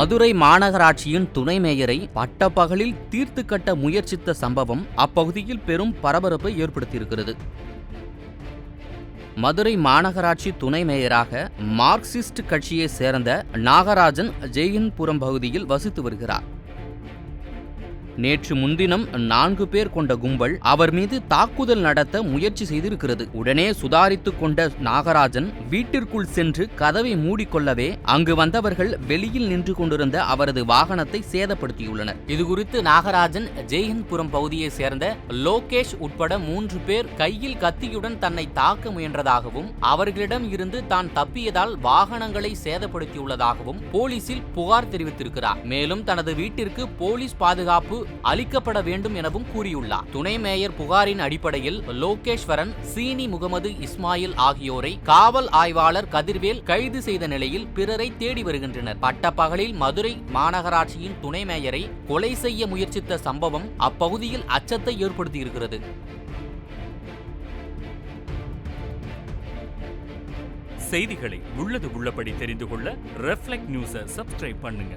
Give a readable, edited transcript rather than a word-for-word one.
மதுரை மாநகராட்சியின் துணை மேயரை பட்டப்பகலில் தீர்த்து கட்ட முயற்சித்த சம்பவம் அப்பகுதியில் பெரும் பரபரப்பை ஏற்படுத்தியிருக்கிறது. மதுரை மாநகராட்சி துணை மேயராக மார்க்சிஸ்ட் கட்சியைச் சேர்ந்த நாகராஜன் ஜெய்ஹிந்த்புரம் பகுதியில் வசித்து வருகிறார். நேற்று முன்தினம் 4 பேர் கொண்ட கும்பல் அவர் மீது தாக்குதல் நடத்த முயற்சி செய்திருக்கிறது. உடனே சுதாரித்துக் கொண்ட நாகராஜன் வீட்டிற்குள் சென்று கதவை மூடிக்கொள்ளவே அங்கு வந்தவர்கள் வெளியில் நின்று கொண்டிருந்த அவரது வாகனத்தை சேதப்படுத்தியுள்ளனர். இதுகுறித்து நாகராஜன் ஜெய்ஹிந்த்புரம் பகுதியை சேர்ந்த லோகேஷ் உட்பட 3 பேர் கையில் கத்தியுடன் தன்னை தாக்க முயன்றதாகவும் அவர்களிடம் இருந்து தான் தப்பியதால் வாகனங்களை சேதப்படுத்தியுள்ளதாகவும் போலீசில் புகார் தெரிவித்திருக்கிறார். மேலும் தனது வீட்டிற்கு போலீஸ் பாதுகாப்பு அளிக்கப்பட வேண்டும் எனவும் கூறியுள்ளார். துணை மேயர் புகாரின் அடிப்படையில் லோகேஸ்வரன், சீனி முகமது இஸ்மாயில் ஆகியோரை காவல் ஆய்வாளர் கதிர்வேல் கைது செய்த நிலையில் பிறரை தேடி வருகின்றனர். பட்டப்பகலில் மதுரை மாநகராட்சியின் துணை மேயரை கொலை செய்ய முயற்சித்த சம்பவம் அப்பகுதியில் அச்சத்தை ஏற்படுத்தியிருக்கிறது. செய்திகளை உள்ளது உள்ளபடி தெரிந்து கொள்ள ரெஃப்ளெக்ட் நியூஸை சப்ஸ்கிரைப் பண்ணுங்க.